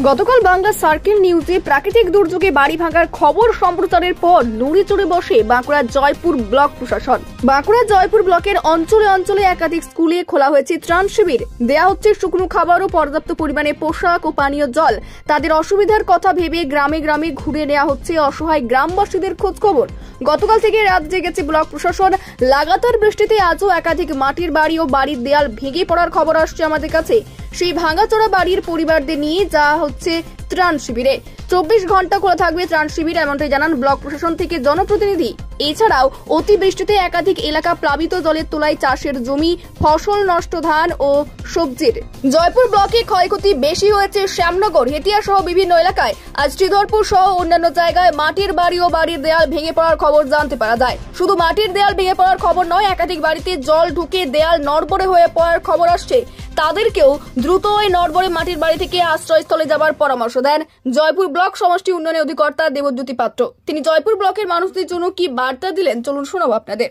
গতকাল বাংলা সার্কেল নিউজে প্রাকৃতিক দুর্যোগে বাড়ি ভাঙার খবর সম্প্রচারের পর নড়েচড়ে বসে বাঁকুড়া জয়পুর ব্লক প্রশাসন। বাঁকুড়া জয়পুর ব্লকের অঞ্চলে অঞ্চলে একাধিক স্কুলে খোলা হয়েছে ত্রাণ শিবির। দেয়া হচ্ছে শুকনো খাবার ও পর্যাপ্ত পরিমাণে পোশাক ও পানীয় জল। তাদের অসুবিধার কথা ভেবে গ্রামে গ্রামে ঘুরে নেওয়া হচ্ছে অসহায় গ্রামবাসীদের খোঁজ খবর। গতকাল থেকে রাত জেগেছে ব্লক প্রশাসন। লাগাতার বৃষ্টিতে আজও একাধিক মাটির বাড়ি ও বাড়ির দেয়াল ভেঙে পড়ার খবর আসছে আমাদের কাছে। সেই ভাঙাচোরা বাড়ির পরিবারদের নিয়ে যাওয়া হচ্ছে ত্রাণ শিবিরে। 24 ঘন্টা খোলা থাকবে ত্রাণ শিবির, এমনটাই জানান ব্লক প্রশাসন থেকে জনপ্রতিনিধি। এছাড়াও অতিবৃষ্টিতে একাধিক এলাকা প্লাবিত, জলের তলায় চাষের জমি, ফসল নষ্ট, ধান ও সবজির। জয়পুর ব্লকে ক্ষয়ক্ষতি বেশি হয়েছে শ্যামনগর, হেতিয়া সহ বিভিন্ন এলাকায়। আজ শ্রীধরপুর সহ অন্যান্য জায়গায় মাটির বাড়ি ও বাড়ির দেয়াল ভেঙে পড়ার খবর জানতে পারা যায়। শুধু মাটির দেয়াল ভেঙে পড়ার খবর নয়, একাধিক বাড়িতে জল ঢুকে দেয়াল নড়বড়ে হয়ে পড়ার খবর আসছে। তাদেরকেও দ্রুত ওই নড়বড়ে মাটির বাড়ি থেকে আশ্রয়স্থলে যাবার পরামর্শ দেন জয়পুর ব্লক সমষ্টি উন্নয়ন অধিকর্তা দেবজ্যোতি পাত্র। তিনি জয়পুর ব্লকের মানুষদের জন্য কি বার্তা দিলেন, চলুন শোনাবো আপনাদের।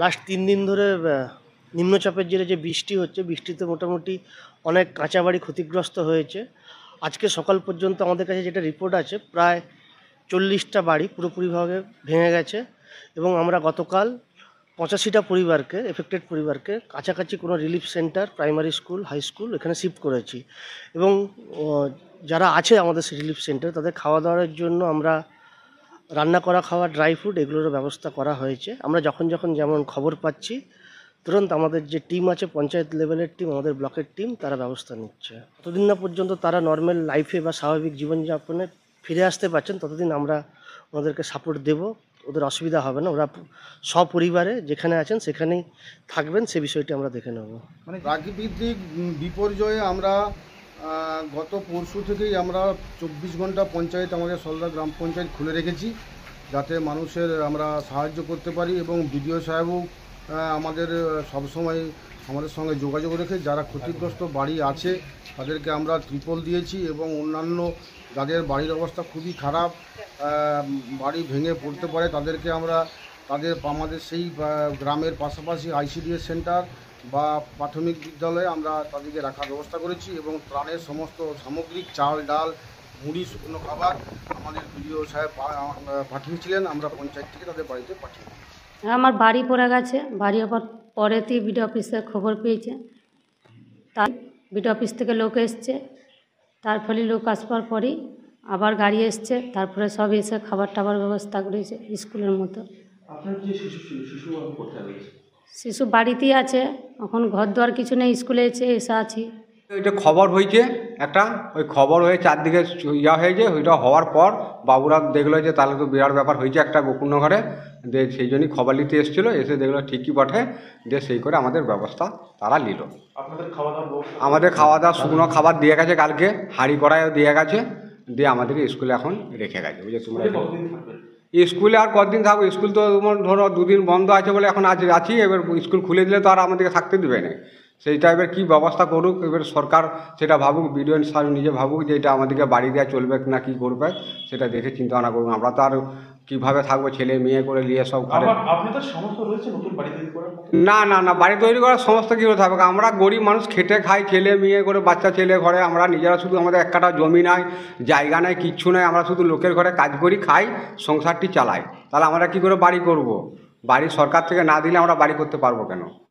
লাস্ট 3 দিন ধরে নিম্নচাপের জেরে যে বৃষ্টি হচ্ছে, বৃষ্টিতে মোটামুটি অনেক কাঁচা বাড়ি ক্ষতিগ্রস্ত হয়েছে। আজকে সকাল পর্যন্ত আমাদের কাছে যেটা রিপোর্ট আছে, প্রায় 40টা বাড়ি পুরোপুরিভাবে ভেঙে গেছে এবং আমরা গতকাল 85টা পরিবারকে, এফেক্টেড পরিবারকে কাছাকাছি কোনো relief centre, primary school, high school এখানে শিফট করেছি এবং যারা আছে আমাদের রিলিফ সেন্টার তাদের খাওয়া দাওয়ার জন্য আমরা রান্না করা খাওয়া, ড্রাই ফ্রুট এগুলোরও ব্যবস্থা করা হয়েছে। আমরা যখন যেমন খবর পাচ্ছি তুরন্ত আমাদের যে টিম আছে, পঞ্চায়েত লেভেলের টিম, আমাদের ব্লকের টিম, তারা ব্যবস্থা নিচ্ছে। ততদিন না পর্যন্ত তারা নর্মাল লাইফে বা স্বাভাবিক জীবনযাপনে ফিরে আসতে পারছেন, ততদিন আমরা ওনাদেরকে সাপোর্ট দেব। ওদের অসুবিধা হবে না, ওরা সপরিবারে যেখানে আছেন সেখানেই থাকবেন, সে বিষয়টি আমরা দেখে নেব। মানে প্রাকৃতিক বিপর্যয়ে আমরা গত পরশু থেকেই আমরা 24 ঘন্টা পঞ্চায়েত, আমাদের সলদা গ্রাম পঞ্চায়েত খুলে রেখেছি যাতে মানুষের আমরা সাহায্য করতে পারি এবং বিডিও সাহেবও আমাদের সবসময় আমাদের সঙ্গে যোগাযোগ রেখে যারা ক্ষতিগ্রস্ত বাড়ি আছে তাদেরকে আমরা ত্রিপল দিয়েছি এবং অন্যান্য যাদের বাড়ির অবস্থা খুবই খারাপ, বাড়ি ভেঙে পড়তে পারে, তাদেরকে আমরা আমাদের সেই গ্রামের পাশাপাশি আইসিডিএস সেন্টার বা প্রাথমিক বিদ্যালয়ে আমরা তাদেরকে রাখার ব্যবস্থা করেছি এবং ত্রাণের সমস্ত সামগ্রিক চাল, ডাল, মুড়ি, শুকনো খাবার আমাদের বিডিও সাহেব পাঠিয়েছিলেন। আমরা পঞ্চায়েত থেকে তাদের বাড়িতে পাঠিয়ে দিই। আমার বাড়ি পড়ে গেছে, বাড়ি পরেতেই বিডিও অফিসে খবর পেয়েছে, তার বিডিও অফিস থেকে লোক এসছে, তার ফলে লোক আসবার পরেই আবার গাড়ি এসছে, তারপরে সব এসে খাবার টাবার ব্যবস্থা করেছে স্কুলের মতো। আপনার যে শিশু কোথায় রয়েছে? শিশু বাড়িতেই আছে, এখন ঘর দুয়ার কিছু নেই, স্কুলে এসে আছি। এটা খবর হয়েছে একটা, ওই খবর হয়ে চারদিকে হয়েছে, ওইটা হওয়ার পর বাবুরা দেখলো যে তাহলে তো বিরাট ব্যাপার হয়েছে একটা গোপন ঘরে, দিয়ে সেই জন্যই খবর নিতে এসেছিলো, এসে দেখলো ঠিকই বটে, দিয়ে সেই করে আমাদের ব্যবস্থা তারা নিল। আমাদের খাওয়া দাওয়া শুকনো খাবার দিয়ে গেছে, কালকে হাঁড়ি কড়াইও দিয়ে গেছে, দিয়ে আমাদেরকে স্কুলে এখন রেখে গেছে। বুঝলে তোমরা স্কুলে আর কতদিন থাকবো, স্কুল তো ধরো 2 দিন বন্ধ আছে বলে এখন আছি, এবার স্কুল খুলে দিলে তো আর আমাদেরকে থাকতে দেবে না। সেই টাইপের কী ব্যবস্থা করুক, এবার সরকার সেটা ভাবুক, বিডিও সাহেব নিজে ভাবুক যে এটা আমাদেরকে বাড়ি দেওয়া চলবে না কি করবে, সেটা দেখে চিন্তা ভাবনা করুন। আমরা তো আর কীভাবে থাকবো, ছেলে মেয়ে করে নিয়ে সব ঘরে। না বাড়ি তৈরি করার সমস্ত কী করে থাকবে, আমরা গরিব মানুষ, খেটে খাই, ছেলে মেয়ে করে, বাচ্চা ছেলে ঘরে, আমরা নিজেরা শুধু, আমাদের এক কাঠা জমি নাই, জায়গা নাই, কিচ্ছু নাই, আমরা শুধু লোকের ঘরে কাজ করি, খাই, সংসারটি চালাই। তাহলে আমরা কী করে বাড়ি করব? বাড়ি সরকার থেকে না দিলে আমরা বাড়ি করতে পারবো কেন?